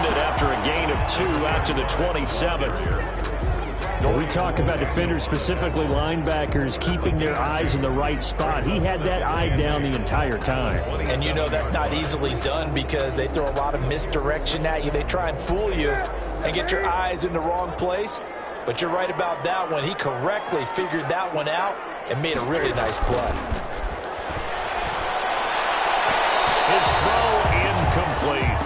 it after a gain of 2 out to the 27. When we talk about defenders, specifically linebackers, keeping their eyes in the right spot, he had that eye down the entire time. And you know that's not easily done because they throw a lot of misdirection at you. They try and fool you and get your eyes in the wrong place. But you're right about that one. He correctly figured that one out and made a really nice play. His throw incomplete.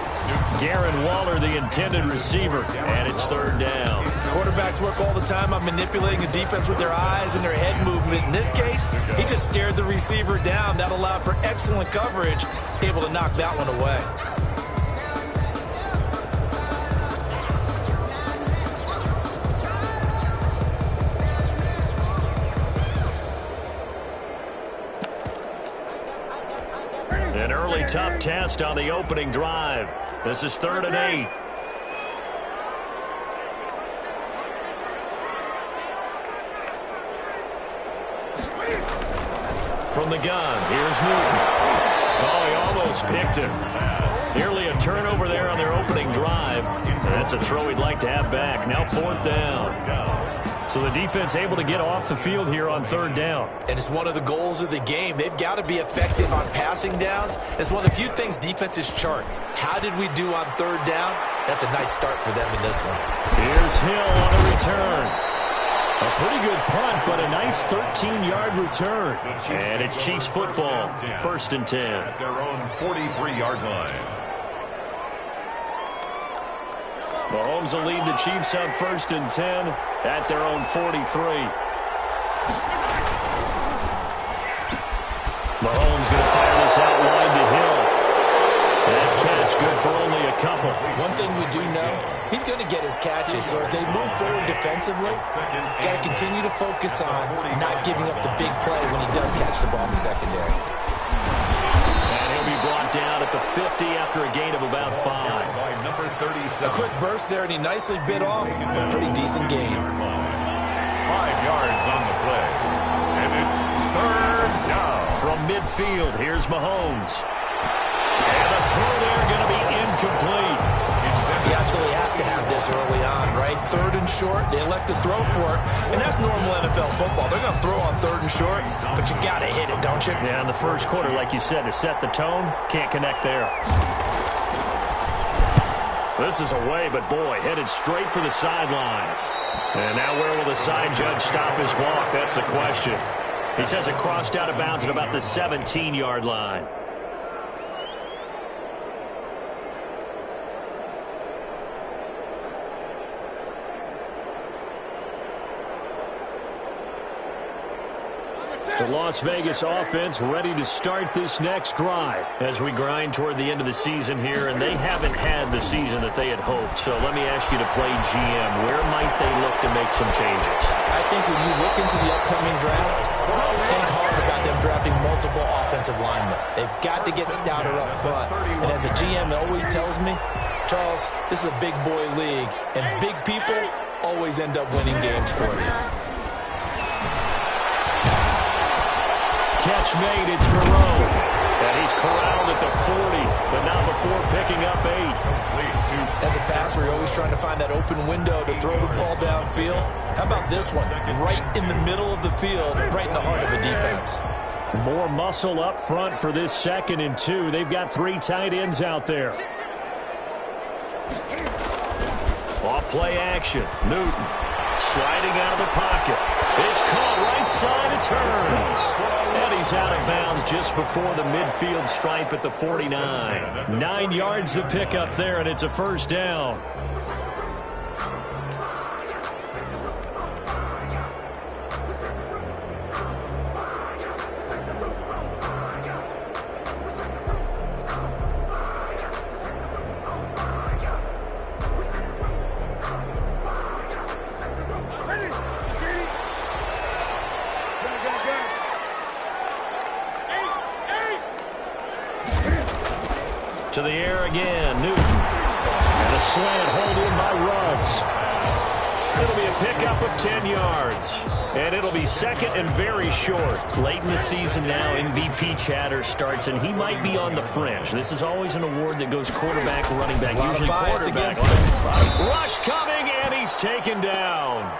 Darren Waller, the intended receiver, and it's third down. Quarterbacks work all the time on manipulating a defense with their eyes and their head movement. In this case, he just stared the receiver down. That allowed for excellent coverage, able to knock that one away. An early tough test on the opening drive. This is 3rd and 8. From the gun, here's Newton. Oh, he almost picked him. Nearly a turnover there on their opening drive. And that's a throw he'd like to have back. Now 4th down. So the defense able to get off the field here on 3rd down. And it's one of the goals of the game. They've got to be effective on passing downs. It's one of the few things defenses chart. How did we do on 3rd down? That's a nice start for them in this one. Here's Hill on a return. A pretty good punt, but a nice 13-yard return. And it's Chiefs football, 1st and 10. At their own 43-yard line. Mahomes will lead the Chiefs up 1st and 10 at their own 43. Mahomes going to fire this out wide to Hill. That catch good for only a couple. One thing we do know, he's going to get his catches. So as they move forward defensively, got to continue to focus on not giving up the big play when he does catch the ball in the secondary. And he'll be brought down at the 50 after a gain of about 5. Number 37. A quick burst there, and he nicely bit off a pretty decent gain. 5 yards on the play. And it's 3rd down. From midfield, here's Mahomes. And the throw there going to be incomplete. You absolutely have to have this early on, right? 3rd and short, they elect to throw for it, and that's normal NFL football. They're going to throw on 3rd and short, but you got to hit it, don't you? Yeah, in the first quarter, like you said, to set the tone, can't connect there. This is away, but boy, headed straight for the sidelines. And now where will the side judge stop his walk? That's the question. He says it crossed out of bounds at about the 17-yard line. The Las Vegas offense ready to start this next drive as we grind toward the end of the season here, and they haven't had the season that they had hoped. So let me ask you to play GM. Where might they look to make some changes? I think when you look into the upcoming draft, think hard about them drafting multiple offensive linemen. They've got to get stouter up front. And as a GM always tells me, Charles, this is a big boy league, and big people always end up winning games for you. Catch made, it's Moreau. And he's corralled at the 40, but not before picking up 8. As a passer, you're always trying to find that open window to throw the ball downfield. How about this one? Right in the middle of the field, right in the heart of the defense. More muscle up front for this 2nd and 2. They've got 3 tight ends out there. Off play action. Newton sliding out of the pocket. It's caught right side. It turns. And he's out of bounds just before the midfield stripe at the 49. 9 yards to pick up there, and it's a 1st down. To the air again, Newton. And a slant hold in by Ruggs. It'll be a pickup of 10 yards. And it'll be second and very short. Late in the season now, MVP chatter starts, and he might be on the fringe. This is always an award that goes quarterback, running back, usually quarterback. Rush coming, and he's taken down.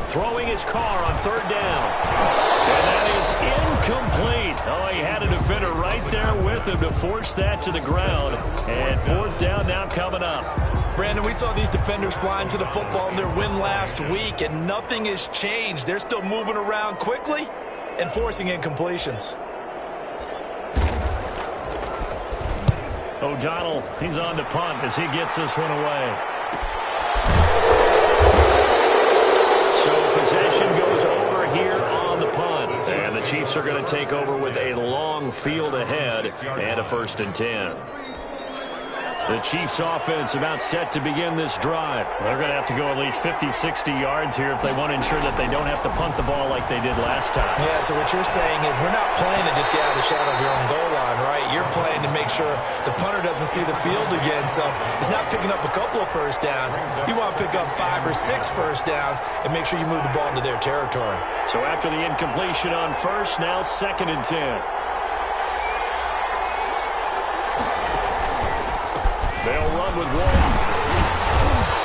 Throwing his car on third down. And that is incomplete. Oh, he had a defender right there with him to force that to the ground. And fourth down now coming up. Brandon, we saw these defenders flying to the football in their win last week, and nothing has changed. They're still moving around quickly and forcing incompletions. O'Donnell, he's on to punt as he gets this one away. Possession goes over here on the punt. And the Chiefs are going to take over with a long field ahead and a 1st and 10. The Chiefs offense about set to begin this drive. They're going to have to go at least 50, 60 yards here if they want to ensure that they don't have to punt the ball like they did last time. Yeah, so what you're saying is we're not playing to just get out of the shadow of your own goal line, right? You're playing to make sure the punter doesn't see the field again. So it's not picking up a couple of first downs. You want to pick up 5 or 6 first downs and make sure you move the ball into their territory. So after the incompletion on first, now 2nd and 10. They'll run with one.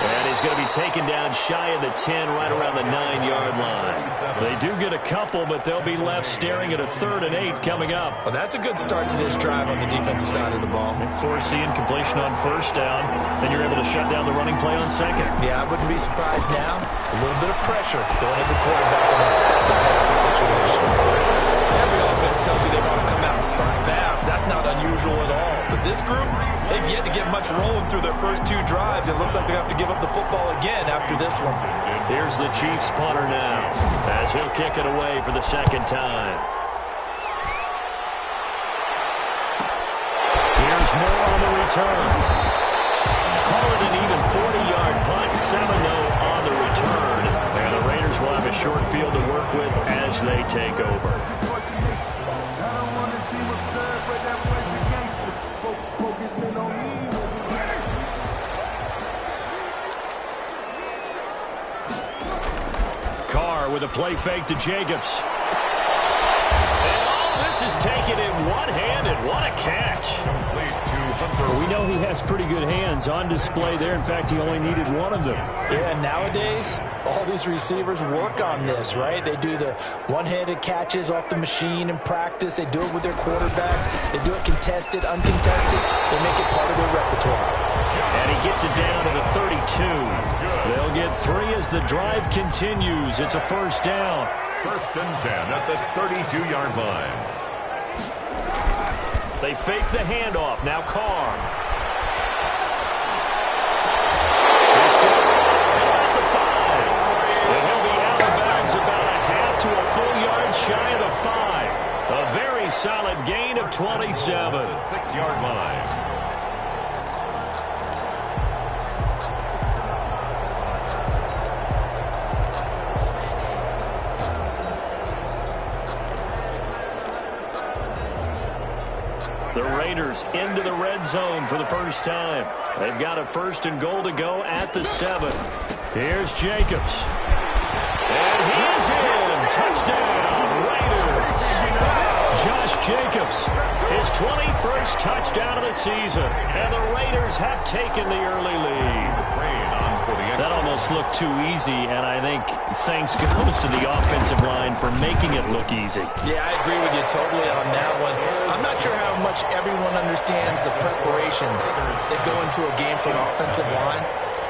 And he's going to be taken down shy of the 10, right around the 9-yard line. They do get a couple, but they'll be left staring at a 3rd and 8 coming up. Well, that's a good start to this drive on the defensive side of the ball. They force the incompletion on first down, then you're able to shut down the running play on second. Yeah, I wouldn't be surprised now. A little bit of pressure going at the quarterback in an expected passing situation. Every offense tells you they want to come out and start fast. That's not unusual at all. But this group, they've yet to get much rolling through their first 2 drives. It looks like they have to give up the football again after this one. Here's the Chiefs punter now, as he'll kick it away for the 2nd time. Here's more on the return. Call it an even 40-yard punt, 7-0 on the return. And the Raiders will have a short field to work with as they take over. Carr with a play fake to Jacobs. And all this is taken in one-handed. What a catch. We know he has pretty good hands on display there. In fact, he only needed one of them. Yeah, nowadays, all these receivers work on this, right? They do the one-handed catches off the machine in practice. They do it with their quarterbacks. They do it contested, uncontested. They make it part of their repertoire. And he gets it down to the 32. They'll get 3 as the drive continues. It's a 1st down. 1st and 10 at the 32-yard line. They fake the handoff. Now Carr. He's at the 5. And he'll be out of bounds about a half to a full yard shy of the 5. A very solid gain of 27. The 6-yard line. The Raiders into the red zone for the first time. They've got a 1st and goal to go at the 7. Here's Jacobs. And he's in. Touchdown, Raiders. Josh Jacobs, his 21st touchdown of the season. And the Raiders have taken the early lead. That almost looked too easy, and I think thanks goes to the offensive line for making it look easy. Yeah, I agree with you totally on that one. I'm not sure how much everyone understands the preparations that go into a game for an offensive line,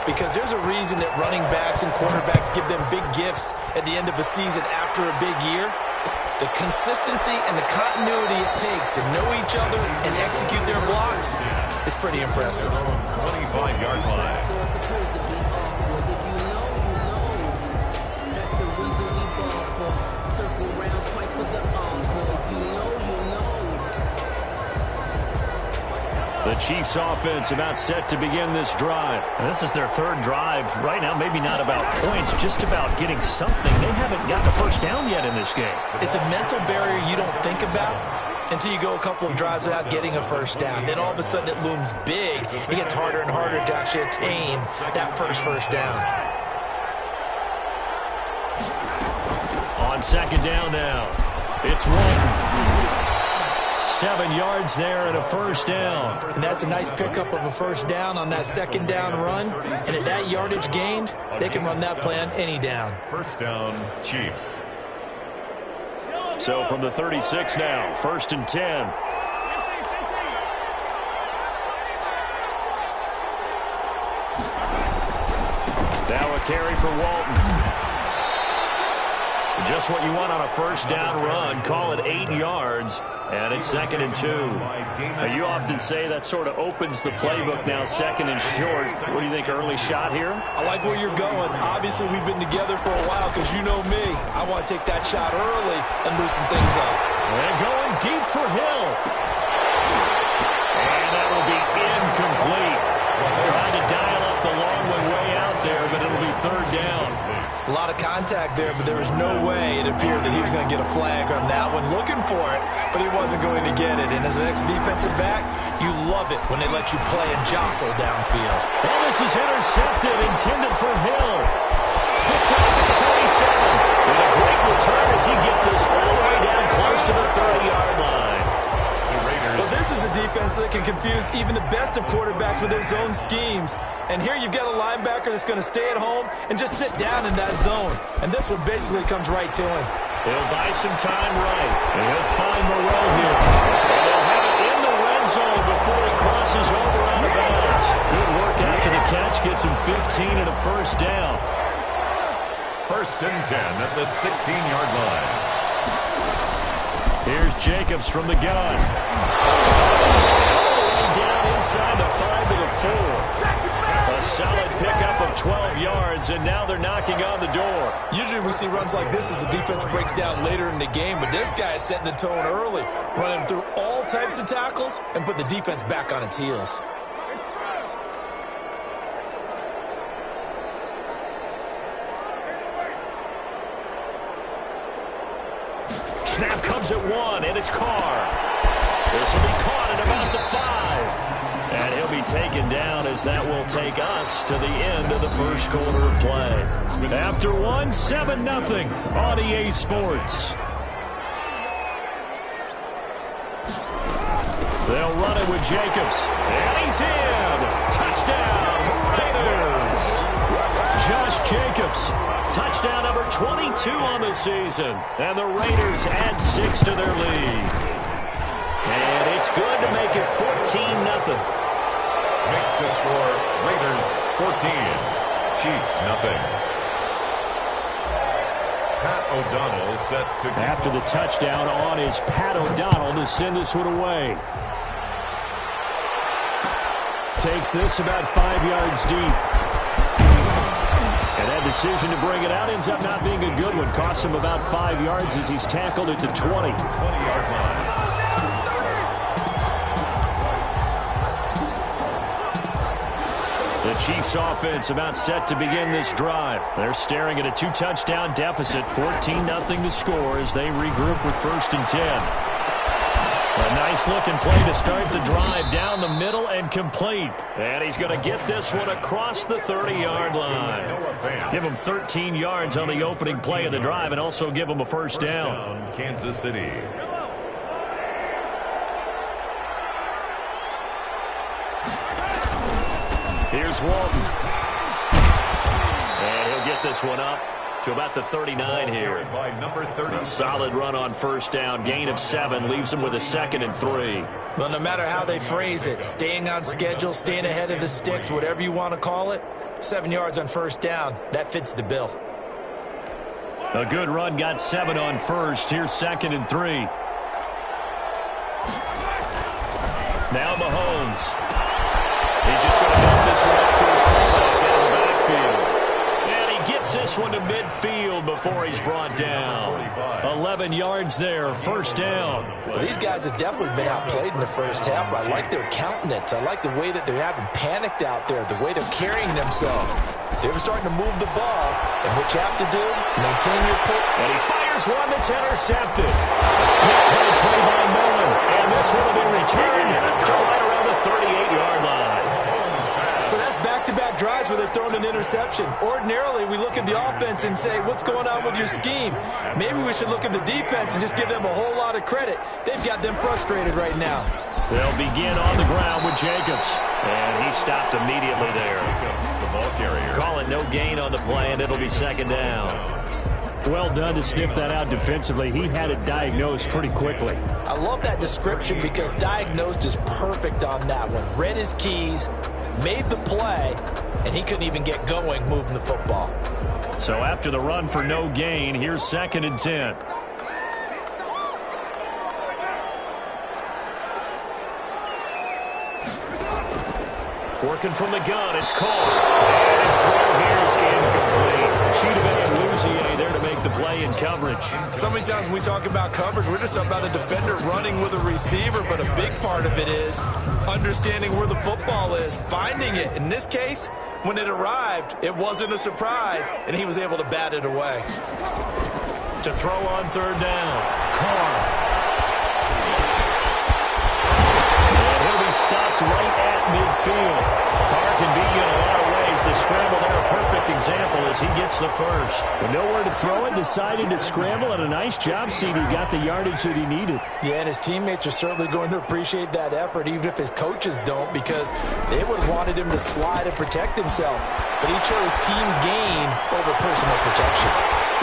because there's a reason that running backs and quarterbacks give them big gifts at the end of a season after a big year. The consistency and the continuity it takes to know each other and execute their blocks is pretty impressive. 25-yard line. The Chiefs offense about set to begin this drive. And this is their third drive. Right now, maybe not about points, just about getting something. They haven't gotten a first down yet in this game. It's a mental barrier you don't think about until you go a couple of drives without getting a first down. Then all of a sudden it looms big. It gets harder and harder to actually attain that first down. On second down now, it's one. 7 yards there and a first down. And that's a nice pickup of a first down on that second down run. And at that yardage gained, they can run that play on any down. First down, Chiefs. So from the 36 now, 1st and 10. Now a carry for Walton. Just what you want on a first down run. Call it 8 yards. And it's 2nd and 2. Now, you often say that sort of opens the playbook now, 2nd and short. What do you think, early shot here? I like where you're going. Obviously, we've been together for a while because you know me. I want to take that shot early and loosen things up. And going deep for Hill. And that will be incomplete. Trying to dial up the long one way out there, but it'll be 3rd down. A lot of contact there, but there was no way it appeared that he was going to get a flag on that one. Looking for it, but he wasn't going to get it. And as an ex-defensive back, you love it when they let you play and jostle downfield. And this is intercepted, intended for Hill. Picked off at the 47. And a great return as he gets this all the way down close to the 30-yard line. Well, this is a defense that can confuse even the best of quarterbacks with their zone schemes. And here you've got a linebacker that's going to stay at home and just sit down in that zone. And this one basically comes right to him. He'll buy some time right. And he'll find Moreau here. And they'll have it in the red zone before he crosses over out of bounds. Good work after the catch. Gets him 15 and a first down. 1st and 10 at the 16-yard line. Here's Jacobs from the gun. All the way down inside the 5 to the 4. A solid pickup of 12 yards, and now they're knocking on the door. Usually we see runs like this as the defense breaks down later in the game, but this guy is setting the tone early, running through all types of tackles and put the defense back on its heels. Snap comes at 1, and it's Carr. This will be caught at about the 5. And he'll be taken down as that will take us to the end of the first quarter of play. After 1, 7-0 on EA Sports. They'll run it with Jacobs. And he's in. Touchdown, Raiders. Josh Jacobs. Touchdown number 22 on the season. And the Raiders add 6 to their lead. And it's good to make it 14-0. Makes the score Raiders 14, Chiefs 0. Pat O'Donnell set to... After the touchdown on is Pat O'Donnell to send this one away. Takes this about 5 yards deep. And that decision to bring it out ends up not being a good one. Costs him about 5 yards as he's tackled at the 20. 20-yard line. The Chiefs offense about set to begin this drive. They're staring at a 2-touchdown deficit, 14-0 to score as they regroup with 1st and 10. A nice-looking play to start the drive down the middle and complete. And he's going to get this one across the 30-yard line. Give him 13 yards on the opening play of the drive and also give him a first down. Kansas City. Here's Walton. And he'll get this one up to about the 39 here. By number 30. A solid run on first down. Gain of 7 leaves them with a 2nd and 3. Well, no matter how they phrase it, staying on schedule, staying ahead of the sticks, whatever you want to call it, 7 yards on first down, that fits the bill. A good run, got 7 on first. Here's 2nd and 3. Now Mahomes. He's just going to dump this one up to his fullback out of the backfield. And he gets Gets this one to midfield before he's brought down. 11 yards there, first down. Well, these guys have definitely been outplayed in the first half. I like their countenance. I like the way that they're having panicked out there, the way they're carrying themselves. They were starting to move the ball, and what you have to do, maintain your pull. And he fires one that's intercepted. Picked by Trayvon Mullen, and this one will be returned to right around the 38-yard line. So that's back-to-back drives where they've thrown an interception. Ordinarily, we look at the offense and say, what's going on with your scheme? Maybe we should look at the defense and just give them a whole lot of credit. They've got them frustrated right now. They'll begin on the ground with Jacobs. And he stopped immediately there. The ball carrier. Call it no gain on the play, and it'll be second down. Well done to sniff that out defensively. He had it diagnosed pretty quickly. I love that description because diagnosed is perfect on that one. Read his keys, made the play, and he couldn't even get going moving the football. So after the run for no gain, here's 2nd and 10. Working from the gun, it's caught. And his throw here is incomplete. Chidobe Awuzie there to make the play in coverage. So many times when we talk about coverage, we're just talking about a defender running with a receiver, but a big part of it is understanding where the football is, finding it. In this case, when it arrived, it wasn't a surprise, and he was able to bat it away. To throw on 3rd down, Carr. Stopped right at midfield. Carr can beat you in a lot of ways. The scramble there, a perfect example as he gets the first. With nowhere to throw it, decided to scramble, and a nice job, CD. Got the yardage that he needed. Yeah, and his teammates are certainly going to appreciate that effort, even if his coaches don't, because they would have wanted him to slide and protect himself. But he chose team gain over personal protection.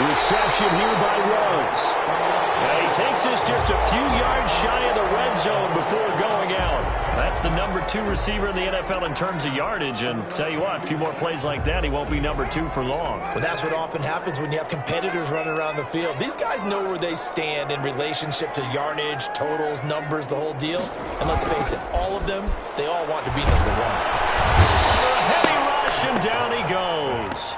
Reception here by Rhodes. Now he takes this just a few yards shy of the red zone before going out. That's the number 2 receiver in the NFL in terms of yardage. And tell you what, a few more plays like that, he won't be number 2 for long. Well, that's what often happens when you have competitors running around the field. These guys know where they stand in relationship to yardage, totals, numbers, the whole deal. And let's face it, all of them, they all want to be number 1. Under a heavy rush, and down he goes.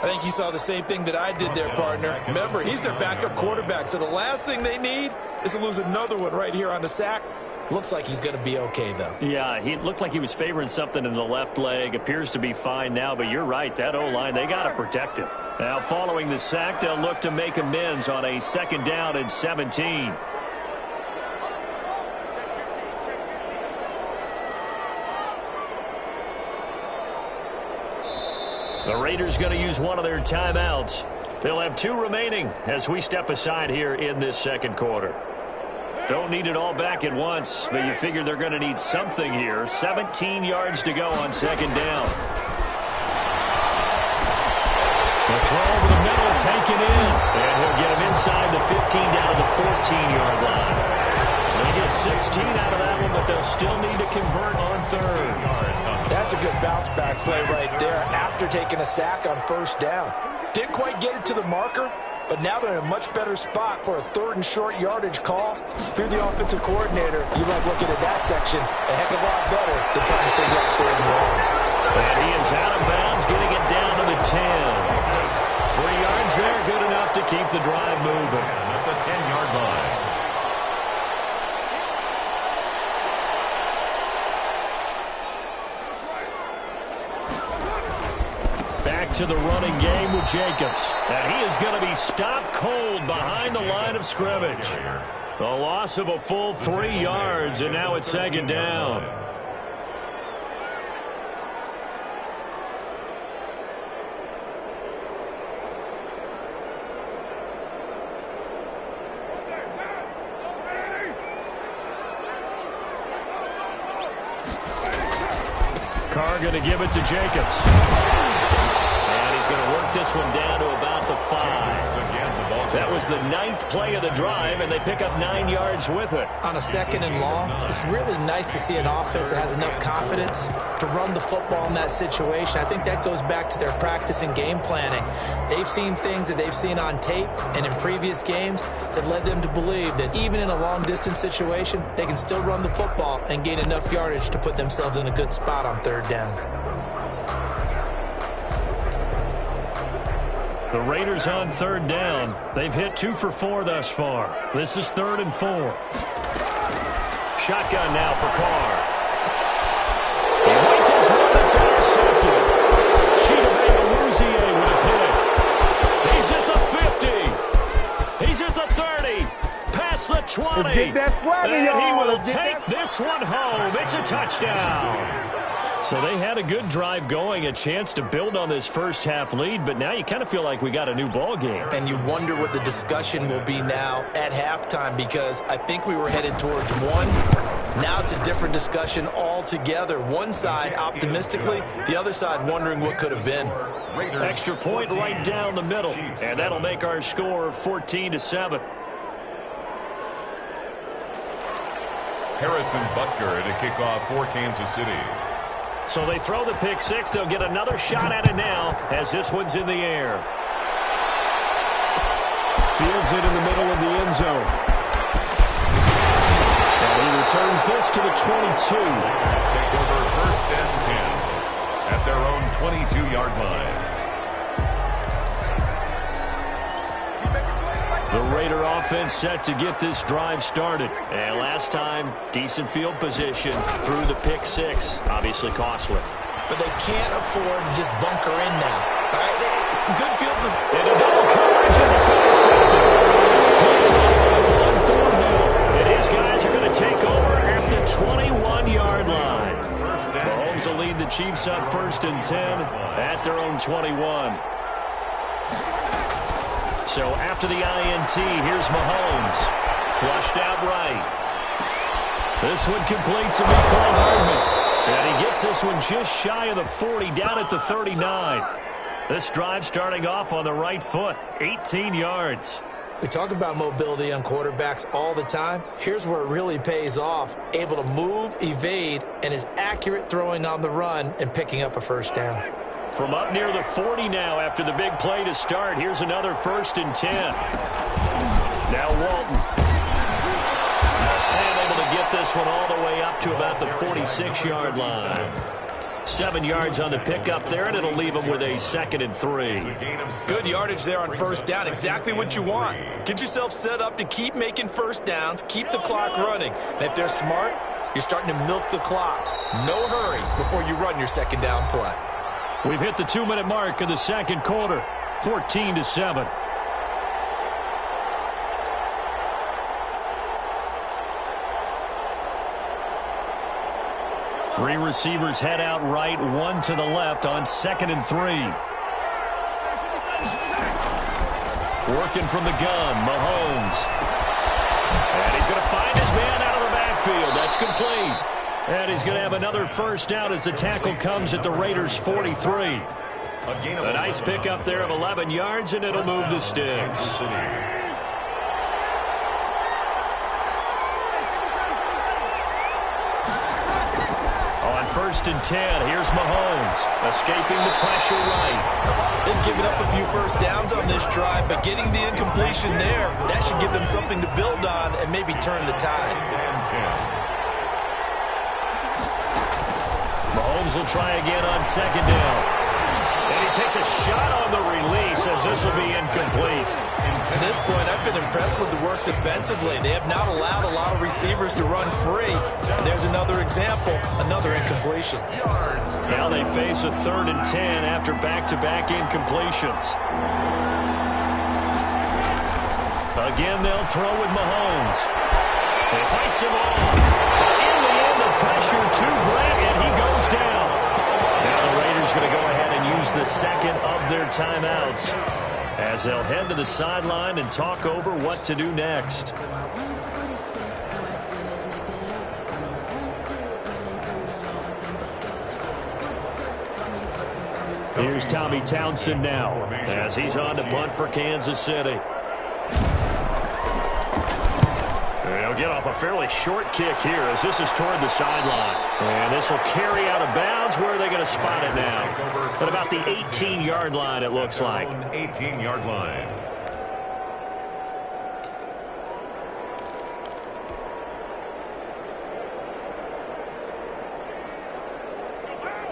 I think you saw the same thing that I did there, partner. Remember, he's their backup quarterback, so the last thing they need is to lose another one right here on the sack. Looks like he's going to be okay, though. Yeah, he looked like he was favoring something in the left leg. Appears to be fine now, but you're right. That O-line, they got to protect him. Now, following the sack, they'll look to make amends on a 2nd down and 17. The Raiders going to use one of their timeouts. They'll have 2 remaining as we step aside here in this 2nd quarter. Don't need it all back at once, but you figure they're going to need something here. 17 yards to go on 2nd down. The throw over the middle, taken in. And he'll get him inside the 15 down to the 14-yard line. They get 16 out of that one, but they'll still need to convert on 3rd. That's a good bounce-back play right there after taking a sack on 1st down. Didn't quite get it to the marker, but now they're in a much better spot for a 3rd and short yardage call. If you're the offensive coordinator, you like looking at that section a heck of a lot better than trying to figure out 3rd and long. And he is out of bounds, getting it down to the 10. 3 yards there, good enough to keep the drive moving. At the 10-yard line. Back to the running game with Jacobs. And he is going to be stopped cold behind the line of scrimmage. The loss of a full 3 yards, and now it's 2nd down. Carr going to give it to Jacobs. And he's going to work this one down to about the 5. That was the 9th play of the drive, and they pick up 9 yards with it. On a 2nd and long, it's really nice to see an offense that has enough confidence to run the football in that situation. I think that goes back to their practice and game planning. They've seen things that they've seen on tape and in previous games that led them to believe that even in a long-distance situation, they can still run the football and gain enough yardage to put themselves in a good spot on 3rd down. The Raiders on third down. They've hit 2 for 4 thus far. This is 3rd and 4. Shotgun now for Carr. He rifles one that's intercepted. Chidobe Awuzie with a pick. He's at the 50. He's at the 30. Past the 20. Let's get that swagger, and y'all. he will Let's get take this one home. It's a touchdown. So they had a good drive going, a chance to build on this first half lead, but now you kind of feel like we got a new ball game. And you wonder what the discussion will be now at halftime, because I think we were headed towards one. Now it's a different discussion altogether. One side optimistically, the other side wondering what could have been. Extra point right down the middle, and that'll make our score 14-7. Harrison Butker to kick off for Kansas City. So they throw the pick six. They'll get another shot at it now as this one's in the air. Fields it in the middle of the end zone. And he returns this to the 22. Let's take over 1st and 10 at their own 22-yard line. The Raider offense set to get this drive started. And last time, decent field position through the pick six. Obviously costly. But they can't afford to just bunker in now. All right, good field position. Into double coverage, and it's intercepted. Picked on Thornhill. And his guys are going to take over at the 21-yard line. Mahomes will lead the Chiefs up 1st and 10 at their own 21. So after the INT, here's Mahomes. Flushed out right. This one complete to Mecole Hardman. And he gets this one just shy of the 40, down at the 39. This drive starting off on the right foot, 18 yards. We talk about mobility on quarterbacks all the time. Here's where it really pays off. Able to move, evade, and is accurate throwing on the run and picking up a 1st down. From up near the 40 now after the big play to start. Here's another 1st and 10. Now Walton. And able to get this one all the way up to about the 46-yard line. 7 yards on the pickup there, and it'll leave them with a 2nd and 3. Good yardage there on 1st down. Exactly what you want. Get yourself set up to keep making 1st downs, keep the clock running. And if they're smart, you're starting to milk the clock. No hurry before you run your 2nd down play. We've hit the 2-minute mark of the 2nd quarter, 14-7. Three receivers head out right, one to the left on 2nd and 3. Working from the gun, Mahomes. And he's going to find his man out of the backfield. That's complete. And he's going to have another 1st down as the tackle comes at the Raiders' 43. A nice pickup there of 11 yards, and it'll move the sticks. On 1st and 10, here's Mahomes, escaping the pressure right. They've given up a few 1st downs on this drive, but getting the incompletion there, that should give them something to build on and maybe turn the tide. Mahomes will try again on 2nd down. And he takes a shot on the release as this will be incomplete. To this point, I've been impressed with the work defensively. They have not allowed a lot of receivers to run free. And there's another example, another incompletion. Now they face a 3rd and 10 after back-to-back incompletions. Again, they'll throw with Mahomes. He fights him off. In the end, the pressure too great, and he goes down. Now the Raiders going to go ahead and use the 2nd of their timeouts as they'll head to the sideline and talk over what to do next. Here's Tommy Townsend now as he's on to punt for Kansas City. They'll get off a fairly short kick here as this is toward the sideline. And this will carry out of bounds. Where are they going to spot it now? At about the 18-yard line, it looks like. 18-yard line.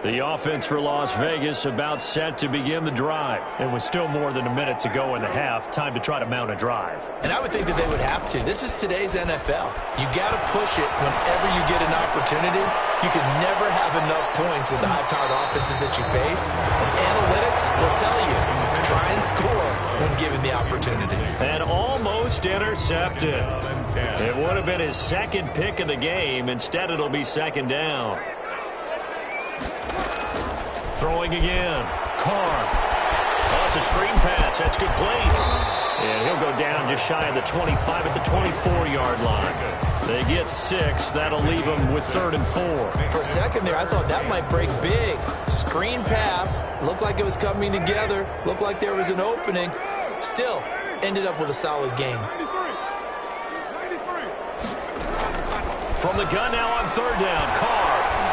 The offense for Las Vegas about set to begin the drive. It was still more than a minute to go in the half. Time to try to mount a drive. And I would think that they would have to. This is today's NFL. You got to push it whenever you get an opportunity. You can never have enough points with the high-powered offenses that you face. And analytics will tell you, try and score when given the opportunity. And almost intercepted. It would have been his second pick of the game. Instead, it'll be second down. Throwing again. Carr. Oh, it's a screen pass. That's complete. And he'll go down just shy of the 25 at the 24-yard line. They get 6. That'll leave them with 3rd and 4. For a second there, I thought that might break big. Screen pass. Looked like it was coming together. Looked like there was an opening. Still, ended up with a solid game. From the gun now on 3rd down. Carr.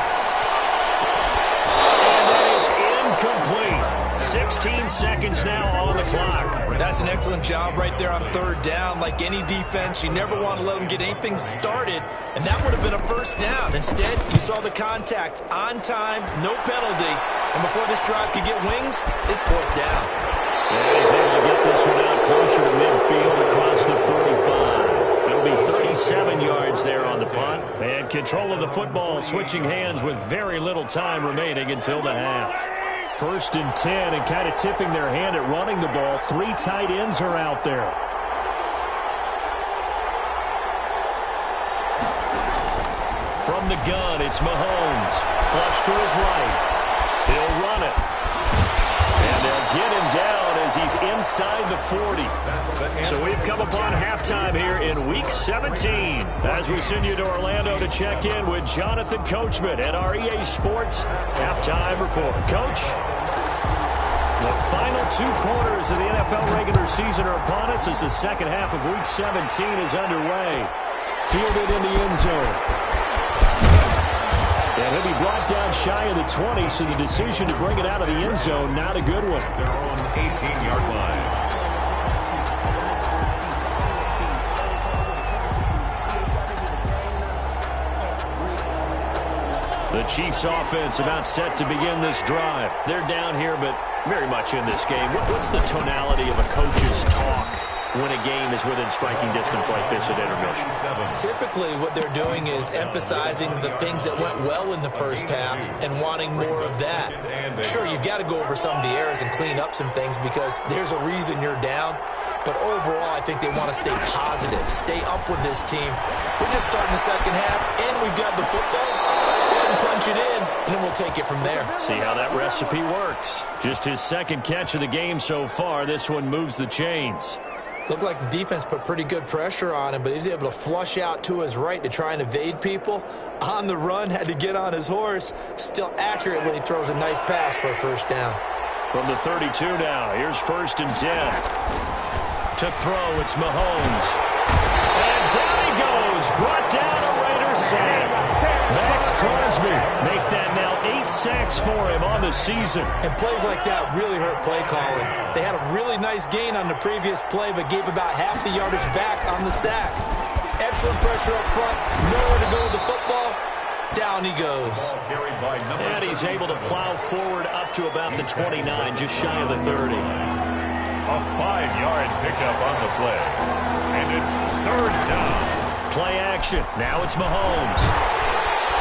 Complete. 16 seconds now on the clock. That's an excellent job right there on 3rd down. Like any defense, you never want to let them get anything started, and that would have been a first down. Instead, you saw the contact on time, no penalty, and before this drive could get wings, it's 4th down. And he's able to get this one out closer to midfield across the 45. It'll be 37 yards there on the punt. And control of the football switching hands with very little time remaining until the half. 1st and 10, and kind of tipping their hand at running the ball. 3 tight ends are out there. From the gun, it's Mahomes. Flush to his right. He'll run it. And they'll get him down as he's inside the 40. So we've come upon halftime here in Week 17. As we send you to Orlando to check in with Jonathan Coachman at our EA Sports Halftime Report. Coach, the final 2 quarters of the NFL regular season are upon us as the second half of Week 17 is underway. Fielded in the end zone. And he'll be brought down shy of the 20, so the decision to bring it out of the end zone, not a good one. They're on the 18-yard line. The Chiefs offense about set to begin this drive. They're down here, but very much in this game. What's the tonality of a coach's talk when a game is within striking distance like this at intermission? Typically, what they're doing is emphasizing the things that went well in the first half and wanting more of that. Sure, you've got to go over some of the errors and clean up some things because there's a reason you're down. But overall, I think they want to stay positive, stay up with this team. We're just starting the second half, and we've got the football. Let's go ahead and punch it in, and then we'll take it from there. See how that recipe works. Just his second catch of the game so far. This one moves the chains. Looked like the defense put pretty good pressure on him, but he's able to flush out to his right to try and evade people. On the run, had to get on his horse. Still accurately throws a nice pass for a first down. From the 32 now, here's 1st and 10. To throw, it's Mahomes. And down he goes. Brought down a Raiders sack. Max Crosby make that now 8 sacks for him on the season. And plays like that really hurt play calling. They had a really nice gain on the previous play, but gave about half the yardage back on the sack. Excellent pressure up front. Nowhere to go with the football. Down he goes. And he's able to plow forward up to about the 29, just shy of the 30. A 5-yard pickup on the play. And it's 3rd down. Play action. Now it's Mahomes.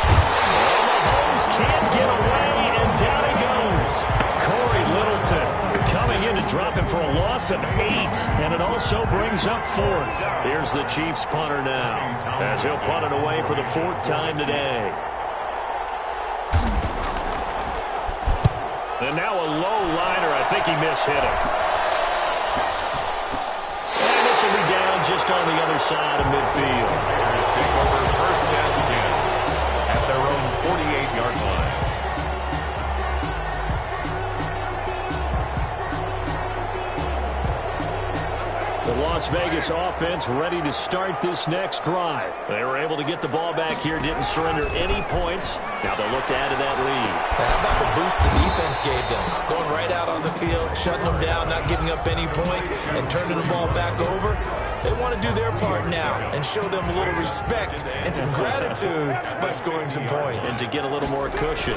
Well, Mahomes can't get away, and down he goes. Corey Littleton coming in to drop him for a loss of 8, and it also brings up 4th. Here's the Chiefs punter now, as he'll punt it away for the 4th time today. And now a low liner. I think he mishit him. Will be down just on the other side of midfield. Let's take over 1st and 10 at their own 48-yard line. The Las Vegas offense ready to start this next drive. They were able to get the ball back here, didn't surrender any points. Now they'll look to add to that lead. How about the boost the defense gave them? Going right out on the field, shutting them down, not giving up any points, and turning the ball back over. They want to do their part now and show them a little respect and some gratitude by scoring some points. And to get a little more cushion.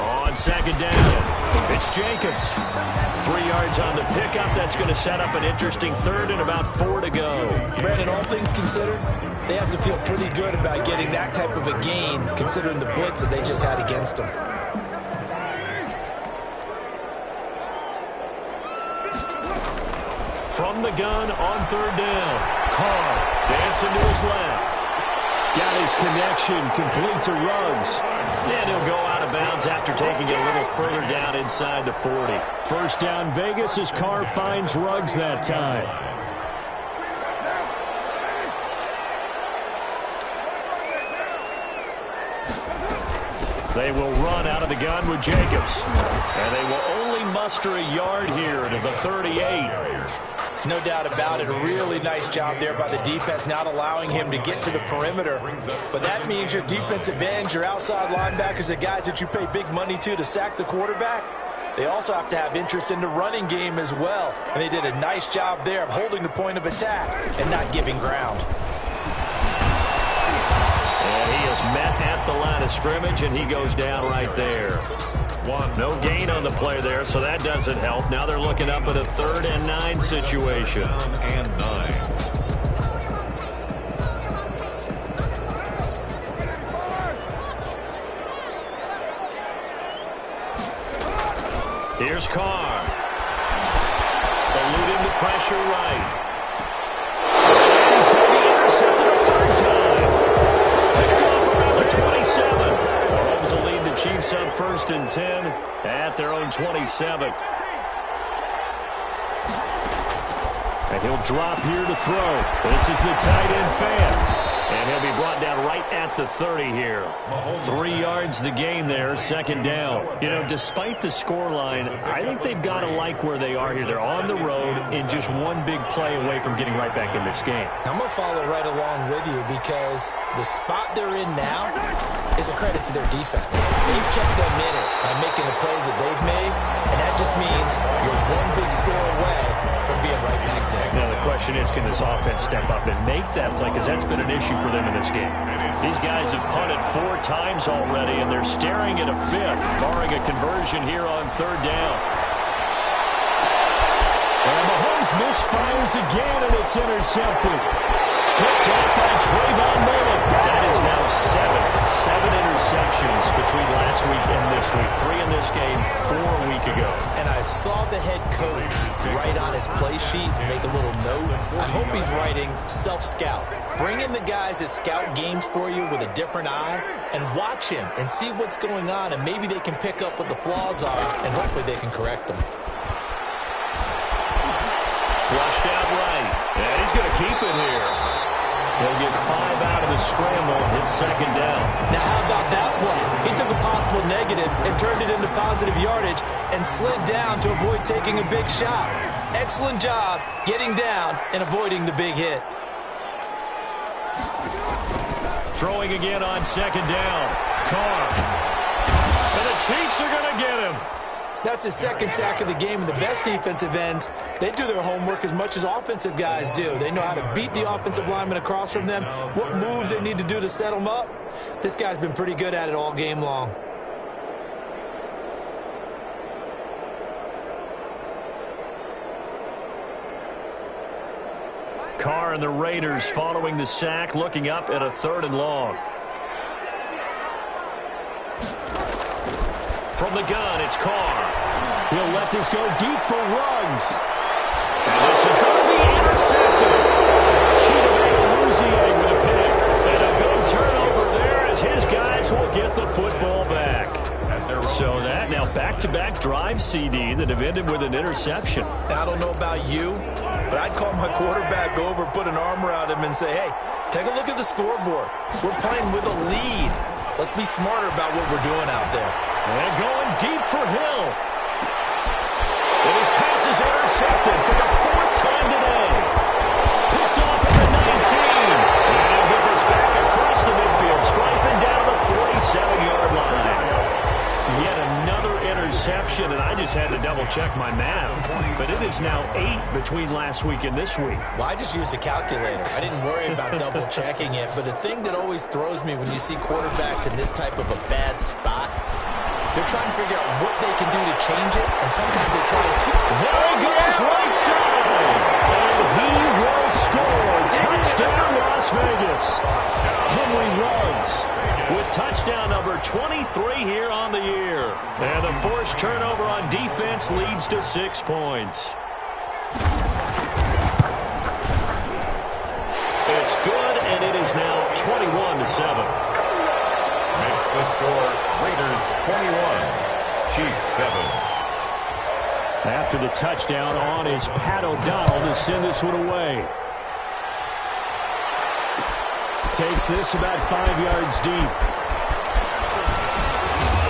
On on second down. It's Jacobs. 3 yards on the pickup. That's going to set up an interesting third and about 4 to go. Brandon, all things considered, they have to feel pretty good about getting that type of a gain considering the blitz that they just had against them. From the gun on third down. Carr dancing to his left. Got his connection complete to Ruggs. And he'll go out of bounds after taking it a little further down inside the 40. First down Vegas as Carr finds Ruggs that time. They will run out of the gun with Jacobs. And they will only muster a yard here to the 38. No doubt about it. A really nice job there by the defense, not allowing him to get to the perimeter. But that means your defensive ends, your outside linebackers, the guys that you pay big money to sack the quarterback, they also have to have interest in the running game as well. And they did a nice job there of holding the point of attack and not giving ground. And he is met at the line of scrimmage, and he goes down right there. No gain on the play there, so that doesn't help. Now they're looking up at a 3rd and 9 situation. Here's Carr. Eluding the pressure right. And he's going to be intercepted a 3rd time. Picked off around the 27. Mahomes will lead the Chiefs up 1st and 10 at their own 27. And he'll drop here to throw. This is the tight end fan. And he'll be brought down right at the 30 here. 3 yards the gain there, 2nd down. You know, despite the scoreline, I think they've got to like where they are here. They're on the road and just one big play away from getting right back in this game. I'm going to follow right along with you because the spot they're in now is a credit to their defense. They've kept them in it by making the plays that they've made, and that just means you're one big score away from being right back there. Now the question is, can this offense step up and make that play? Because that's been an issue for them in this game. These guys have punted 4 times already, and they're staring at a 5th, barring a conversion here on 3rd down. And Mahomes misfires again, and it's intercepted. Picked off by Trayvon Mullen. That is now 7 interceptions between last week and this week. 3 in this game, 4 a week ago. And I saw the head coach write on his play sheet, make a little note. I hope he's writing self-scout. Bring in the guys that scout games for you with a different eye and watch him and see what's going on, and maybe they can pick up what the flaws are, and hopefully they can correct them. Flushed out right. And he's going to keep it here. He'll get 5 out of the scramble. It's 2nd down. Now, how about that play? He took a possible negative and turned it into positive yardage and slid down to avoid taking a big shot. Excellent job getting down and avoiding the big hit. Throwing again on 2nd down. Carr. And the Chiefs are going to get him. That's his 2nd sack of the game, and the best defensive ends, they do their homework as much as offensive guys do. They know how to beat the offensive lineman across from them, what moves they need to do to set them up. This guy's been pretty good at it all game long. Carr and the Raiders following the sack, looking up at a 3rd and long. From the gun, it's Carr. He'll let this go deep for Ruggs. And this is going to be intercepted. Chidobe with a pick. And a big turnover there as his guys will get the football back. So that now back-to-back drive CD that have ended with an interception. Now, I don't know about you, but I'd call my quarterback over, put an arm around him, and say, hey, take a look at the scoreboard. We're playing with a lead. Let's be smarter about what we're doing out there. And going deep for Hill. And his pass is intercepted for the 4th time today. Picked off at the 19. And he'll get this back across the midfield, striping down the 47-yard line. Yet another interception, and I just had to double-check my math. But it is now 8 between last week and this week. Well, I just used a calculator. I didn't worry about double-checking it. But the thing that always throws me when you see quarterbacks in this type of a bad spot They're trying to figure out what they can do to change it, and sometimes they try to. There he goes, right side. And he will score. Touchdown, Las Vegas. Henry Ruggs with touchdown number 23 here on the year. And the forced turnover on defense leads to 6 points. It's good, and it is now 21-7. Makes the score Raiders 21, Chiefs 7. After the touchdown on is Pat O'Donnell to send this one away. Takes this about 5 yards deep.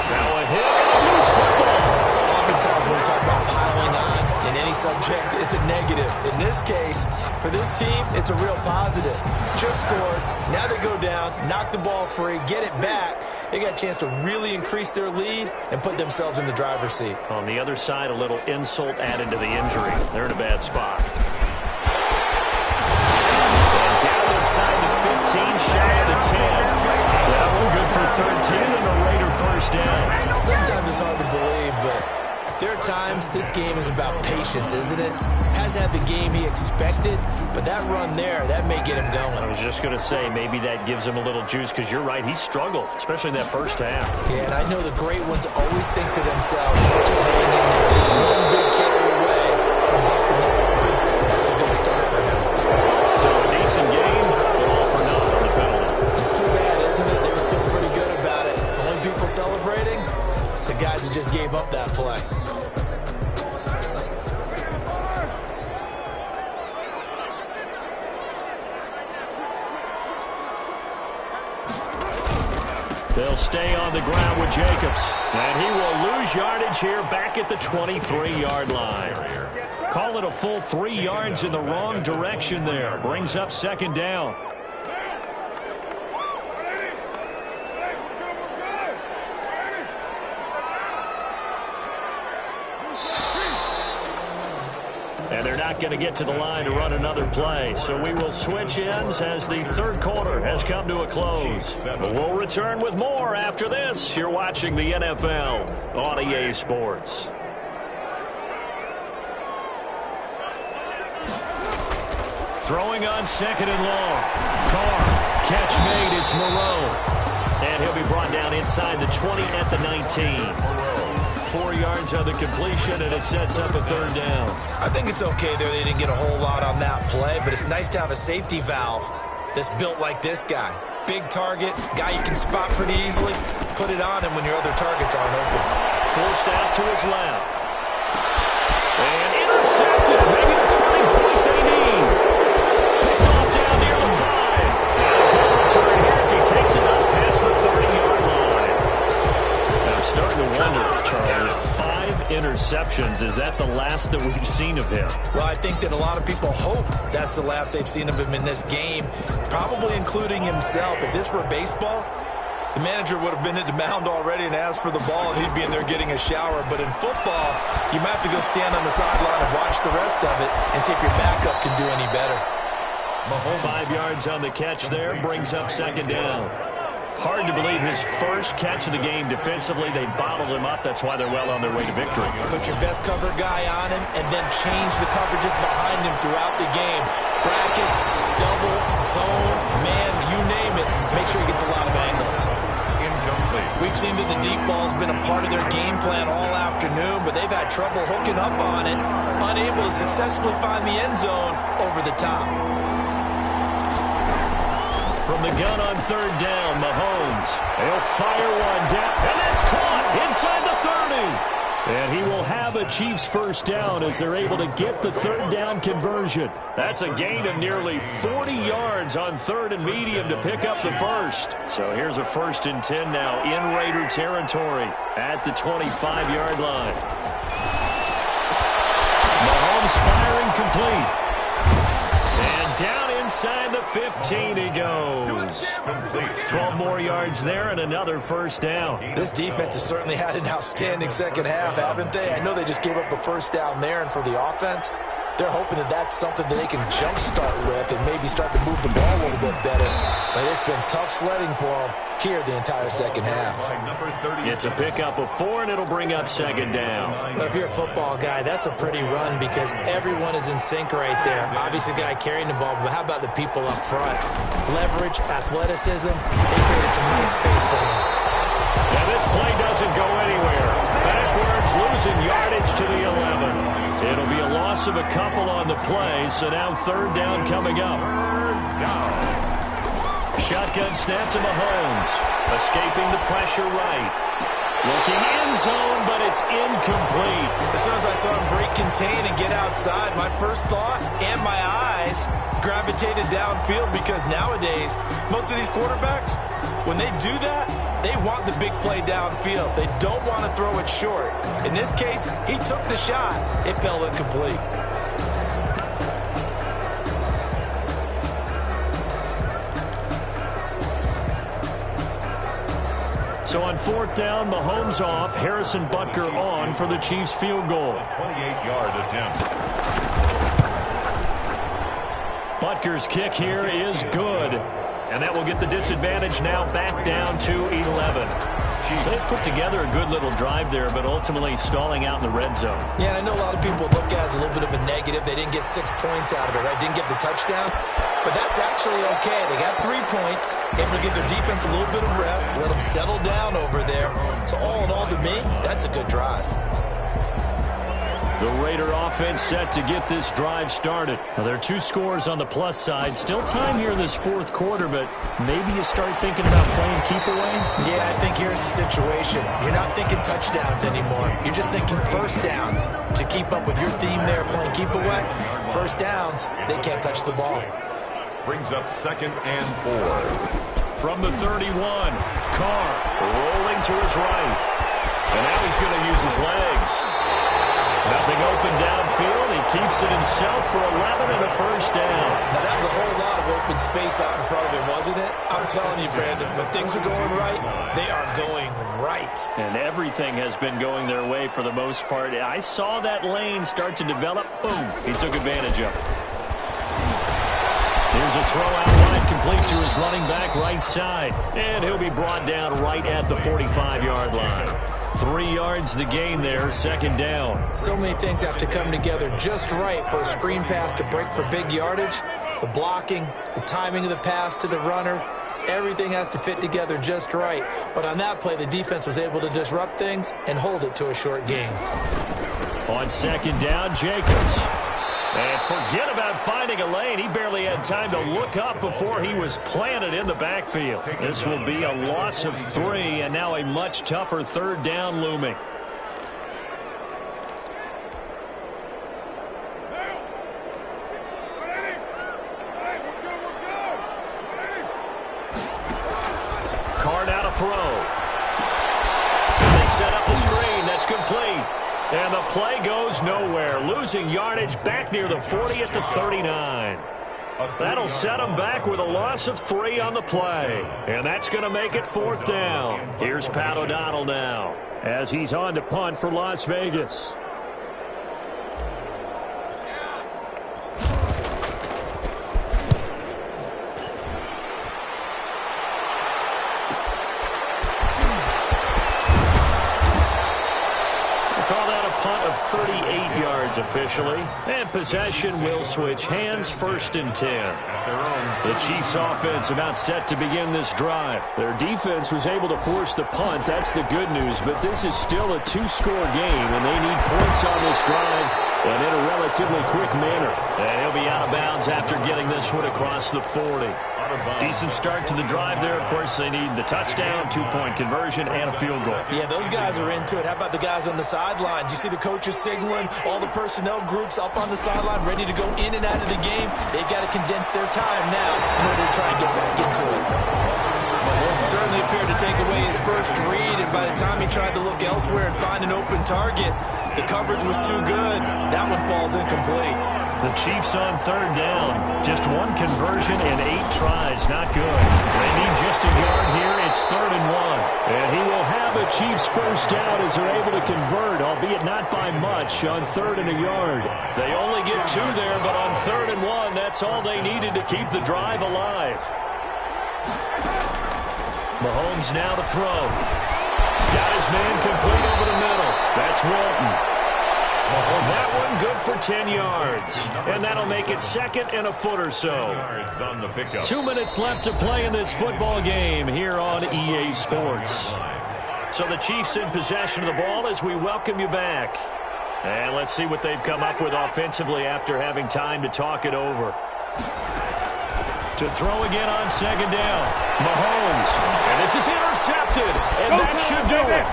Now a hit. Loose football. Oftentimes when we talk about piling on in any subject, it's a negative. In this case, for this team, it's a real positive. Just scored. Now they go down, knock the ball free, get it back. They got a chance to really increase their lead and put themselves in the driver's seat. On the other side, a little insult added to the injury. They're in a bad spot. And down inside the 15, shy of the 10. That one good for 13 and a Raider first down. Sometimes it's hard to believe, but there are times this game is about patience, isn't it? Hasn't had the game he expected, but that run there, that may get him going. I was just going to say, maybe that gives him a little juice, because you're right, he struggled, especially in that first half. Yeah, and I know the great ones always think to themselves, just hang in there. There's one big carry away from busting this open. That's a good start for him. So a decent game, but all for naught on the penalty. It's too bad, isn't it? They were feeling pretty good about it. Only people celebrating, the guys who just gave up that play. They'll stay on the ground with Jacobs. And he will lose yardage here back at the 23-yard line. Call it a full 3 yards in the wrong direction there. Brings up second down. And they're not going to get to the line to run another play. So we will switch ends as the third quarter has come to a close. We'll return with more after this. You're watching the NFL on EA Sports. Throwing on second and long. Carr, catch made. It's Moreau. And he'll be brought down inside the 20 at the 19. 4 yards on the completion, and it sets up a third down. I think it's okay there. They didn't get a whole lot on that play, but it's nice to have a safety valve that's built like this guy. Big target, guy you can spot pretty easily. Put it on him when your other targets aren't open. Forced out to his left. And intercepted. Maybe the turning point they need. Picked off down near the 5. And a good return here as he takes it up past the 30-yard line. I'm starting to wonder, Charlie, 5 interceptions. Is that the last that we've seen of him? Well, I think that a lot of people hope that's the last they've seen of him in this game, probably including himself. If this were baseball, the manager would have been at the mound already and asked for the ball, and he'd be in there getting a shower. But in football, you might have to go stand on the sideline and watch the rest of it and see if your backup can do any better. 5 yards on the catch there, brings up second down. Hard to believe his first catch of the game defensively. They bottled him up. That's why they're well on their way to victory. Put your best cover guy on him and then change the coverages behind him throughout the game. Brackets, double, zone, man, you name it. Make sure he gets a lot of angles. Incomplete. We've seen that the deep ball's been a part of their game plan all afternoon, but they've had trouble hooking up on it, unable to successfully find the end zone over the top. From the gun on third down, Mahomes. He'll fire one down, and that's caught inside the 30. And he will have a Chiefs first down as they're able to get the third down conversion. That's a gain of nearly 40 yards on third and medium to pick up the first. So here's a 1st and 10 now in Raider territory at the 25-yard line. Mahomes firing complete. And down inside the 15 he goes. 12 more yards there and another first down. This defense has certainly had an outstanding second half, haven't they? I know they just gave up a first down there, and for the offense, they're hoping that that's something that they can jumpstart with and maybe start to move the ball a little bit better. But this It's been tough sledding for them here the entire second half. It's a pickup of 4, and it'll bring up second down. If you're a football guy, that's a pretty run because everyone is in sync right there. Obviously, the guy carrying the ball, but how about the people up front? Leverage, athleticism, they created some nice space for him. And this play doesn't go anywhere. Backwards, losing yardage to the 11. It'll be a loss of a couple on the play, so now third down coming up. Shotgun snap to Mahomes. Escaping the pressure right. Looking end zone, but it's incomplete. As soon as I saw him break contain and get outside, my first thought and my eyes gravitated downfield because nowadays, most of these quarterbacks, when they do that, they want the big play downfield. They don't want to throw it short. In this case, he took the shot. It fell incomplete. So on fourth down, Mahomes off, Harrison Butker on for the Chiefs field goal. 28-yard attempt. Butker's kick here is good. And that will get the disadvantage now back down to 11. So they've put together a good little drive there, but ultimately stalling out in the red zone. Yeah, I know a lot of people look at it as a little bit of a negative. They didn't get 6 points out of it, right? Didn't get the touchdown. But that's actually okay. They got 3 points, able to give their defense a little bit of rest, let them settle down over there. So all in all, to me, that's a good drive. The Raider offense set to get this drive started. Now, there are 2 scores on the plus side. Still time here in this fourth quarter, but maybe you start thinking about playing keep away? Yeah, I think here's the situation. You're not thinking touchdowns anymore. You're just thinking first downs. To keep up with your theme there, playing keep away, first downs, they can't touch the ball. Brings up 2nd and 4. From the 31, Carr rolling to his right. And now he's going to use his legs. Nothing open downfield. He keeps it himself for 11 and a first down. Now, that was a whole lot of open space out in front of him, wasn't it? I'm telling you, Brandon, when things are going right, they are going right. And everything has been going their way for the most part. I saw that lane start to develop. Boom. He took advantage of it. Here's a throw out wide, complete to his running back right side. And he'll be brought down right at the 45-yard line. 3 yards the gain there, second down. So many things have to come together just right for a screen pass to break for big yardage. The blocking, the timing of the pass to the runner, everything has to fit together just right. But on that play, the defense was able to disrupt things and hold it to a short gain. On second down, Jacobs. And forget about finding a lane. He barely had time to look up before he was planted in the backfield. This will be a loss of 3, and now a much tougher third down looming. Carr now to throw. They set up the screen. That's complete. And the play goes nowhere. Losing yardage back near the 40 at the 39. That'll set them back with a loss of 3 on the play. And that's going to make it fourth down. Here's Pat O'Donnell now as he's on to punt for Las Vegas. Punt of 38 yards officially. And possession will switch hands, 1st and 10. The Chiefs offense about set to begin this drive. Their defense was able to force the punt. That's the good news. But this is still a 2-score game, and they need points on this drive and in a relatively quick manner. And he'll be out of bounds after getting this one across the 40. Decent start to the drive there. Of course, they need the touchdown, 2-point conversion, and a field goal. Yeah, those guys are into it. How about the guys on the sidelines? You see the coaches signaling, all the personnel groups up on the sideline ready to go in and out of the game. They've got to condense their time now in order to try and get back into it. Certainly appeared to take away his first read, and by the time he tried to look elsewhere and find an open target, the coverage was too good. That one falls incomplete. The Chiefs on third down. Just 1 conversion and 8 tries. Not good. They need just a yard here. It's 3rd and 1. And he will have a Chiefs first down as they're able to convert, albeit not by much, on 3rd and a yard. They only get 2 there, but on 3rd and 1, that's all they needed to keep the drive alive. Mahomes now to throw. Got his man complete over the middle. That's Walton. That one good for 10 yards. And that'll make it second and a foot or so. 2 minutes left to play in this football game here on EA Sports. So the Chiefs in possession of the ball as we welcome you back. And let's see what they've come up with offensively after having time to talk it over. To throw again on second down. Mahomes. And this is intercepted. And that should do it.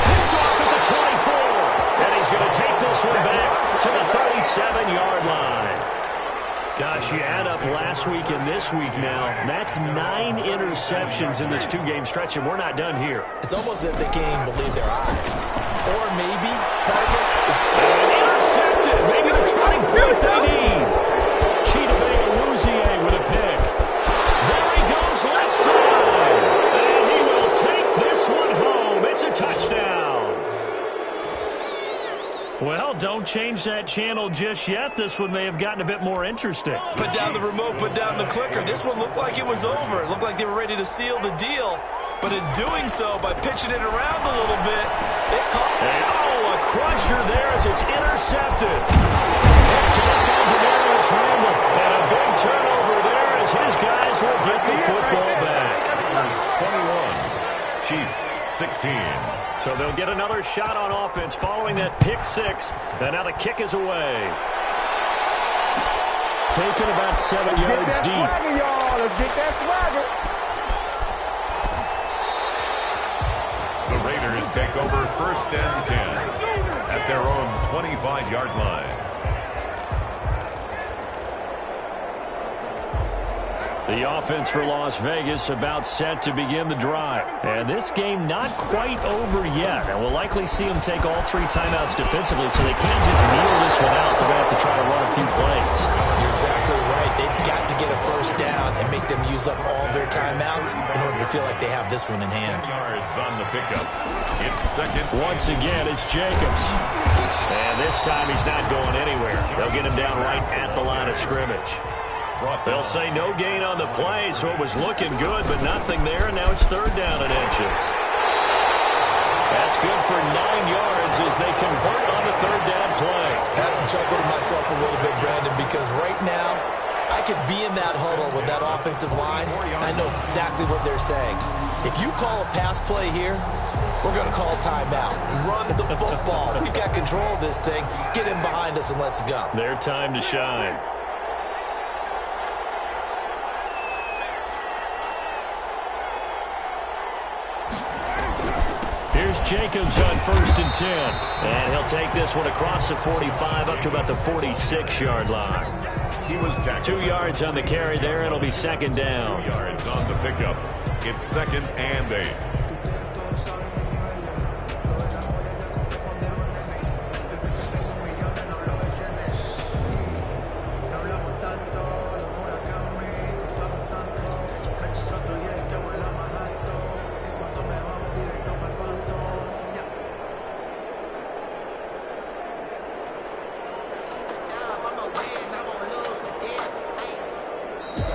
Picked off at the 24. And he's going to take this one back to the 37-yard line. Gosh, you add up last week and this week now. That's 9 interceptions in this 2-game stretch, and we're not done here. It's almost as if they can't even believe their eyes. Or maybe intercepted. Maybe the turning point they need. Chidobe with a pick. There he goes left side. And he will take this one home. It's a touchdown. Well, don't change that channel just yet. This one may have gotten a bit more interesting. Put down the remote, put down the clicker. This one looked like it was over. It looked like they were ready to seal the deal. But in doing so, by pitching it around a little bit, it caught. Oh, a crusher there as it's intercepted. Picked up by Demarius Randall. And a big turnover there as his guys will get the football back. 21, Chiefs 16. So they'll get another shot on offense following that pick six. And now the kick is away. Taken about 7 yards deep. Let's get that swagger. The Raiders take over 1st and 10 at their own 25-yard line. The offense for Las Vegas about set to begin the drive. And this game not quite over yet. And we'll likely see them take all 3 timeouts defensively, so they can't just kneel this one out. They're going to have to try to run a few plays. You're exactly right. They've got to get a first down and make them use up all their timeouts in order to feel like they have this one in hand. Yards on the pickup. It's second. Once again, it's Jacobs. And this time he's not going anywhere. They'll get him down right at the line of scrimmage. They'll say no gain on the play, so it was looking good, but nothing there, and now it's 3rd down and inches. That's good for 9 yards as they convert on the 3rd down play. I have to chuckle to myself a little bit, Brandon, because right now I could be in that huddle with that offensive line, and I know exactly what they're saying. If you call a pass play here, we're going to call timeout. Run the football. We've got control of this thing. Get him behind us and let's go. Their time to shine. Jacobs on 1st and 10. And he'll take this one across the 45 up to about the 46-yard line. He was tackled. 2 yards on the carry there. It'll be 2nd down. 2 yards on the pickup. It's 2nd and 8.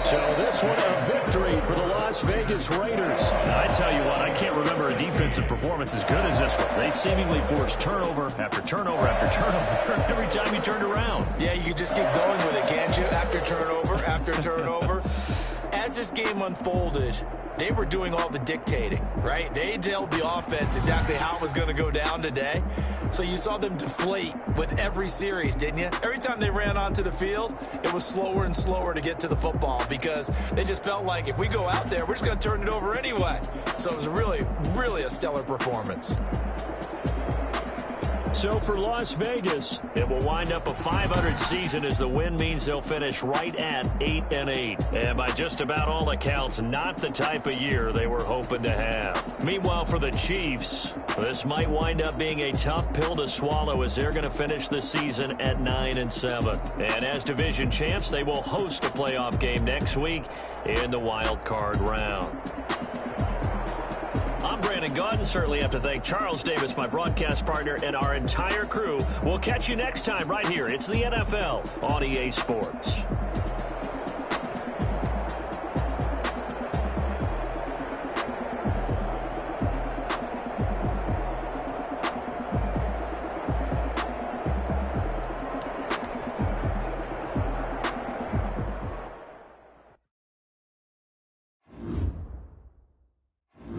So this one a victory for the Las Vegas Raiders. Now, I tell you what, I can't remember a defensive performance as good as this one. They seemingly forced turnover after turnover after turnover every time you turned around. Yeah, you can just keep going with it, can't you? After turnover. As this game unfolded, they were doing all the dictating, right? They told the offense exactly how it was going to go down today. So you saw them deflate with every series, didn't you? Every time they ran onto the field, it was slower and slower to get to the football because they just felt like if we go out there, we're just going to turn it over anyway. So it was really, really a stellar performance. So for Las Vegas, it will wind up a .500 season as the win means they'll finish right at 8-8. And by just about all accounts, not the type of year they were hoping to have. Meanwhile, for the Chiefs, this might wind up being a tough pill to swallow as they're going to finish the season at 9-7. And as division champs, they will host a playoff game next week in the wild card round. I'm Brandon Gaudin. Certainly have to thank Charles Davis, my broadcast partner, and our entire crew. We'll catch you next time right here. It's the NFL on EA Sports.